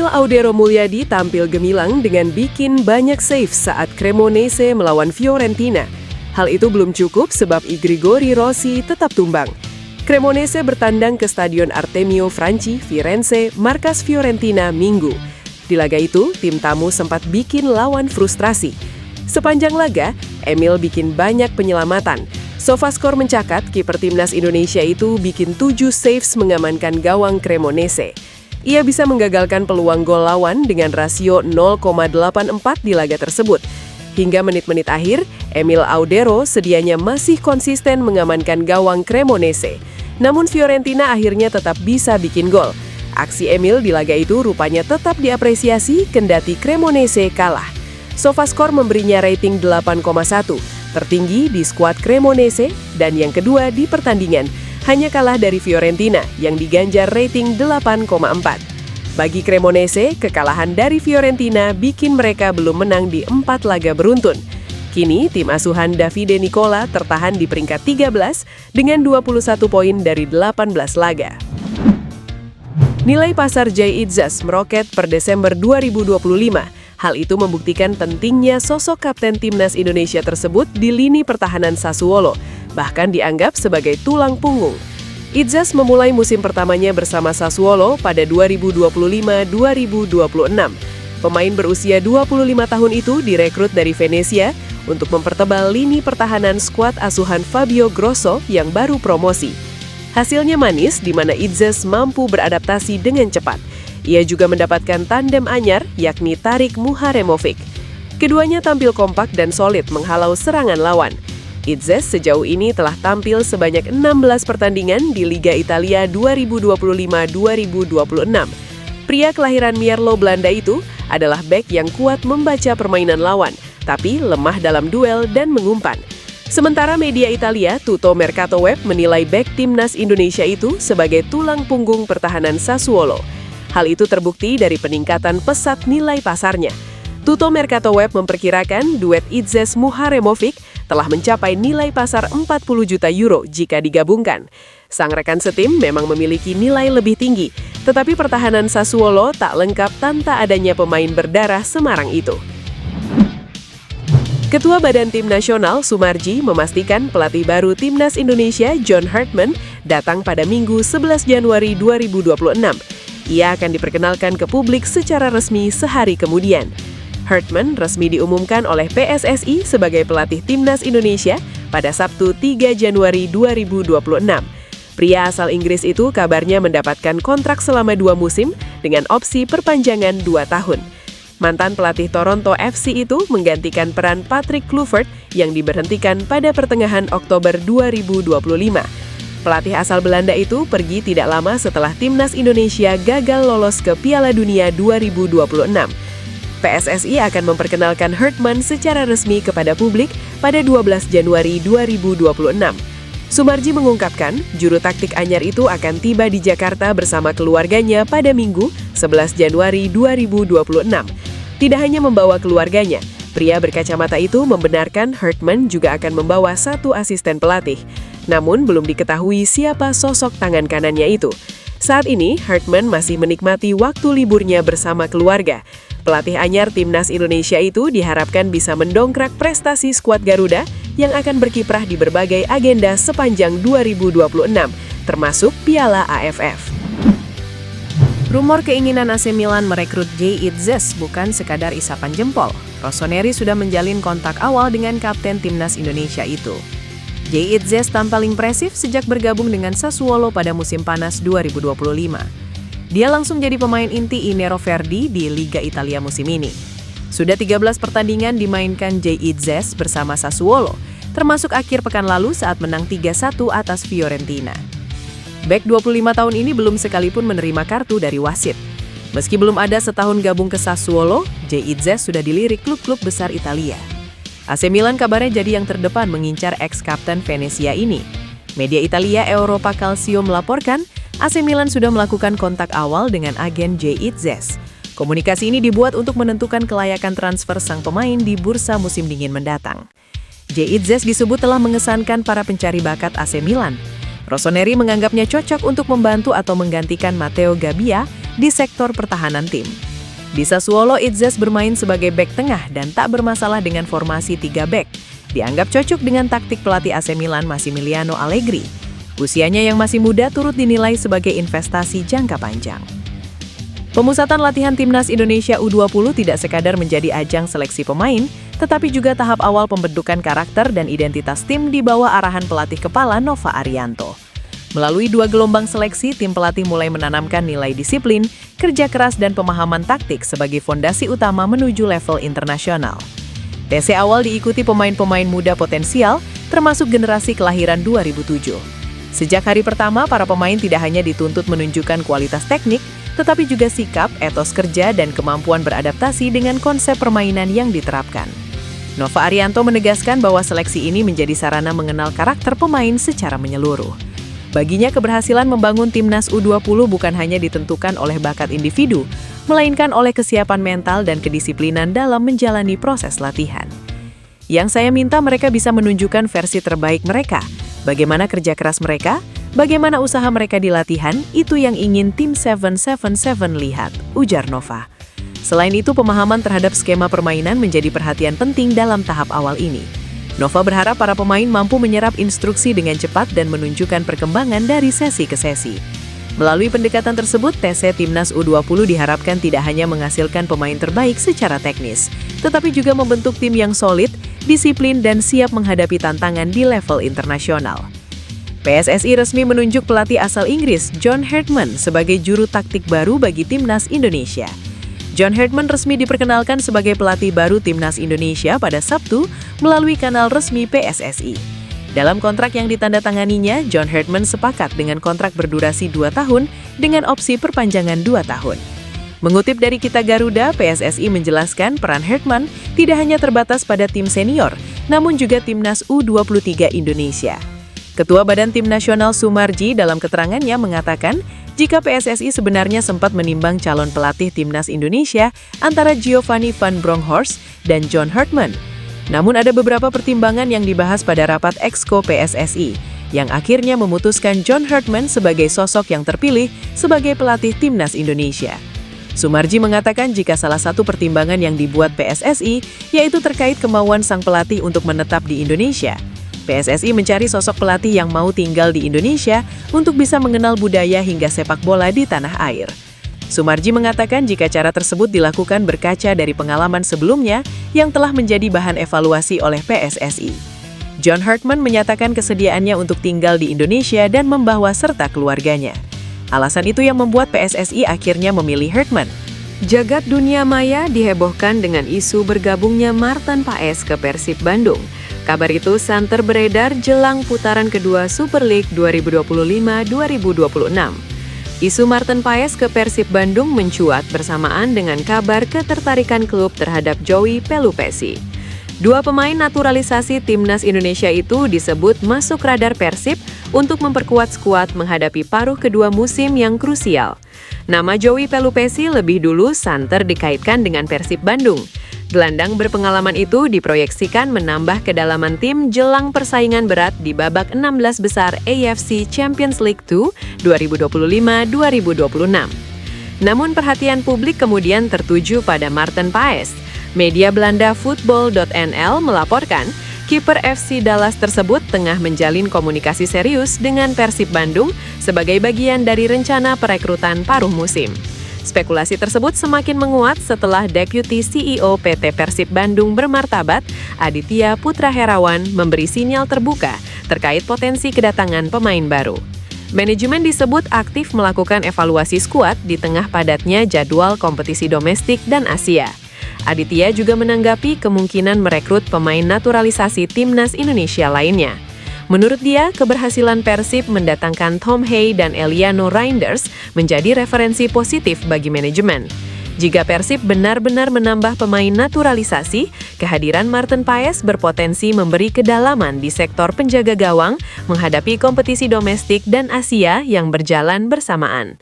Emil Audero Mulyadi tampil gemilang dengan bikin banyak save saat Cremonese melawan Fiorentina. Hal itu belum cukup sebab I Grigori Rossi tetap tumbang. Cremonese bertandang ke Stadion Artemio Franchi, Firenze, markas Fiorentina Minggu. Di laga itu, tim tamu sempat bikin lawan frustrasi. Sepanjang laga, Emil bikin banyak penyelamatan. Sofascore mencatat kiper timnas Indonesia itu bikin 7 saves mengamankan gawang Cremonese. Ia bisa menggagalkan peluang gol lawan dengan rasio 0,84 di laga tersebut. Hingga menit-menit akhir, Emil Audero sedianya masih konsisten mengamankan gawang Cremonese. Namun Fiorentina akhirnya tetap bisa bikin gol. Aksi Emil di laga itu rupanya tetap diapresiasi kendati Cremonese kalah. Sofascore memberinya rating 8,1, tertinggi di skuad Cremonese dan yang kedua di pertandingan. Hanya kalah dari Fiorentina yang diganjar rating 8,4. Bagi Cremonese, kekalahan dari Fiorentina bikin mereka belum menang di 4 laga beruntun. Kini, tim asuhan Davide Nicola tertahan di peringkat 13 dengan 21 poin dari 18 laga. Nilai pasar Jay Itzas meroket per Desember 2025. Hal itu membuktikan pentingnya sosok kapten timnas Indonesia tersebut di lini pertahanan Sassuolo, bahkan dianggap sebagai tulang punggung. Itzas memulai musim pertamanya bersama Sassuolo pada 2025-2026. Pemain berusia 25 tahun itu direkrut dari Venezia untuk mempertebal lini pertahanan skuad asuhan Fabio Grosso yang baru promosi. Hasilnya manis di mana Itzas mampu beradaptasi dengan cepat. Ia juga mendapatkan tandem anyar yakni Tarik Muharemovic. Keduanya tampil kompak dan solid menghalau serangan lawan. Itzas sejauh ini telah tampil sebanyak 16 pertandingan di Liga Italia 2025-2026. Pria kelahiran Mierlo, Belanda itu adalah bek yang kuat membaca permainan lawan, tapi lemah dalam duel dan mengumpan. Sementara media Italia, Tutto Mercato Web menilai bek timnas Indonesia itu sebagai tulang punggung pertahanan Sassuolo. Hal itu terbukti dari peningkatan pesat nilai pasarnya. Tutto Mercato Web memperkirakan duet Itzas Muharemovic telah mencapai nilai pasar 40 juta euro jika digabungkan. Sang rekan setim memang memiliki nilai lebih tinggi, tetapi pertahanan Sassuolo tak lengkap tanpa adanya pemain berdarah Semarang itu. Ketua Badan Tim Nasional Sumarji memastikan pelatih baru Timnas Indonesia John Hartman datang pada Minggu 11 Januari 2026. Ia akan diperkenalkan ke publik secara resmi sehari kemudian. Hartman resmi diumumkan oleh PSSI sebagai pelatih Timnas Indonesia pada Sabtu 3 Januari 2026. Pria asal Inggris itu kabarnya mendapatkan kontrak selama 2 musim dengan opsi perpanjangan 2 tahun. Mantan pelatih Toronto FC itu menggantikan peran Patrick Kluivert yang diberhentikan pada pertengahan Oktober 2025. Pelatih asal Belanda itu pergi tidak lama setelah Timnas Indonesia gagal lolos ke Piala Dunia 2026. PSSI akan memperkenalkan Hartman secara resmi kepada publik pada 12 Januari 2026. Sumarji mengungkapkan, juru taktik anyar itu akan tiba di Jakarta bersama keluarganya pada Minggu 11 Januari 2026. Tidak hanya membawa keluarganya, pria berkacamata itu membenarkan Hartman juga akan membawa 1 asisten pelatih. Namun belum diketahui siapa sosok tangan kanannya itu. Saat ini, Hartman masih menikmati waktu liburnya bersama keluarga. Pelatih anyar Timnas Indonesia itu diharapkan bisa mendongkrak prestasi skuad Garuda yang akan berkiprah di berbagai agenda sepanjang 2026, termasuk Piala AFF. Rumor keinginan AC Milan merekrut Jay Itzas bukan sekadar isapan jempol. Rossoneri sudah menjalin kontak awal dengan kapten Timnas Indonesia itu. Jay Itzas tampil impresif sejak bergabung dengan Sassuolo pada musim panas 2025. Dia langsung jadi pemain inti I Nero Verdi di Liga Italia musim ini. Sudah 13 pertandingan dimainkan Jay Itzas bersama Sassuolo, termasuk akhir pekan lalu saat menang 3-1 atas Fiorentina. Bek 25 tahun ini belum sekalipun menerima kartu dari wasit. Meski belum ada setahun gabung ke Sassuolo, Jay Itzas sudah dilirik klub-klub besar Italia. AC Milan kabarnya jadi yang terdepan mengincar ex-kapten Venezia ini. Media Italia Europa Calcio melaporkan, AC Milan sudah melakukan kontak awal dengan agen Jay Itzas. Komunikasi ini dibuat untuk menentukan kelayakan transfer sang pemain di bursa musim dingin mendatang. Jay Itzas disebut telah mengesankan para pencari bakat AC Milan. Rossoneri menganggapnya cocok untuk membantu atau menggantikan Matteo Gabbia di sektor pertahanan tim. Di Sassuolo, Itzes bermain sebagai bek tengah dan tak bermasalah dengan formasi 3 bek. Dianggap cocok dengan taktik pelatih AC Milan Massimiliano Allegri. Usianya yang masih muda turut dinilai sebagai investasi jangka panjang. Pemusatan latihan Timnas Indonesia U20 tidak sekadar menjadi ajang seleksi pemain, tetapi juga tahap awal pembentukan karakter dan identitas tim di bawah arahan pelatih kepala Nova Arianto. Melalui 2 gelombang seleksi, tim pelatih mulai menanamkan nilai disiplin, kerja keras dan pemahaman taktik sebagai fondasi utama menuju level internasional. TC awal diikuti pemain-pemain muda potensial, termasuk generasi kelahiran 2007. Sejak hari pertama, para pemain tidak hanya dituntut menunjukkan kualitas teknik, tetapi juga sikap, etos kerja, dan kemampuan beradaptasi dengan konsep permainan yang diterapkan. Nova Arianto menegaskan bahwa seleksi ini menjadi sarana mengenal karakter pemain secara menyeluruh. Baginya, keberhasilan membangun Timnas U20 bukan hanya ditentukan oleh bakat individu, melainkan oleh kesiapan mental dan kedisiplinan dalam menjalani proses latihan. Yang saya minta mereka bisa menunjukkan versi terbaik mereka, bagaimana kerja keras mereka, bagaimana usaha mereka di latihan, itu yang ingin tim 777 lihat, ujar Nova. Selain itu, pemahaman terhadap skema permainan menjadi perhatian penting dalam tahap awal ini. Nova berharap para pemain mampu menyerap instruksi dengan cepat dan menunjukkan perkembangan dari sesi ke sesi. Melalui pendekatan tersebut, TC Timnas U20 diharapkan tidak hanya menghasilkan pemain terbaik secara teknis, tetapi juga membentuk tim yang solid, disiplin, dan siap menghadapi tantangan di level internasional. PSSI resmi menunjuk pelatih asal Inggris, John Hartman, sebagai juru taktik baru bagi Timnas Indonesia. John Hartman resmi diperkenalkan sebagai pelatih baru Timnas Indonesia pada Sabtu melalui kanal resmi PSSI. Dalam kontrak yang ditandatanganinya, John Hartman sepakat dengan kontrak berdurasi 2 tahun dengan opsi perpanjangan 2 tahun. Mengutip dari Kita Garuda, PSSI menjelaskan peran Hartman tidak hanya terbatas pada tim senior, namun juga Timnas U23 Indonesia. Ketua Badan Tim Nasional Sumarji dalam keterangannya mengatakan, jika PSSI sebenarnya sempat menimbang calon pelatih Timnas Indonesia antara Giovanni van Bronckhorst dan John Hartman. Namun ada beberapa pertimbangan yang dibahas pada rapat Exco PSSI, yang akhirnya memutuskan John Hartman sebagai sosok yang terpilih sebagai pelatih Timnas Indonesia. Sumarji mengatakan jika salah satu pertimbangan yang dibuat PSSI yaitu terkait kemauan sang pelatih untuk menetap di Indonesia. PSSI mencari sosok pelatih yang mau tinggal di Indonesia untuk bisa mengenal budaya hingga sepak bola di tanah air. Sumarji mengatakan jika cara tersebut dilakukan berkaca dari pengalaman sebelumnya yang telah menjadi bahan evaluasi oleh PSSI. John Hartman menyatakan kesediaannya untuk tinggal di Indonesia dan membawa serta keluarganya. Alasan itu yang membuat PSSI akhirnya memilih Hartman. Jagad dunia maya dihebohkan dengan isu bergabungnya Martin Paes ke Persib Bandung. Kabar itu santer beredar jelang putaran kedua Super League 2025-2026. Isu Martin Paes ke Persib Bandung mencuat bersamaan dengan kabar ketertarikan klub terhadap Joey Pelupessy. 2 pemain naturalisasi Timnas Indonesia itu disebut masuk radar Persib untuk memperkuat skuad menghadapi paruh kedua musim yang krusial. Nama Joey Pelupessy lebih dulu santer dikaitkan dengan Persib Bandung. Gelandang berpengalaman itu diproyeksikan menambah kedalaman tim jelang persaingan berat di babak 16 besar AFC Champions League 2 2025-2026. Namun perhatian publik kemudian tertuju pada Martin Paes. Media Belanda Football.nl melaporkan, kiper FC Dallas tersebut tengah menjalin komunikasi serius dengan Persib Bandung sebagai bagian dari rencana perekrutan paruh musim. Spekulasi tersebut semakin menguat setelah Deputi CEO PT Persib Bandung bermartabat, Aditya Putra Herawan, memberi sinyal terbuka terkait potensi kedatangan pemain baru. Manajemen disebut aktif melakukan evaluasi skuad di tengah padatnya jadwal kompetisi domestik dan Asia. Aditya juga menanggapi kemungkinan merekrut pemain naturalisasi Timnas Indonesia lainnya. Menurut dia, keberhasilan Persib mendatangkan Tom Hay dan Eliano Reinders menjadi referensi positif bagi manajemen. Jika Persib benar-benar menambah pemain naturalisasi, kehadiran Martin Paes berpotensi memberi kedalaman di sektor penjaga gawang menghadapi kompetisi domestik dan Asia yang berjalan bersamaan.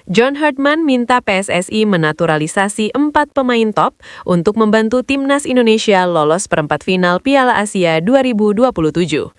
John Hartman minta PSSI menaturalisasi 4 pemain top untuk membantu Timnas Indonesia lolos perempat final Piala Asia 2027.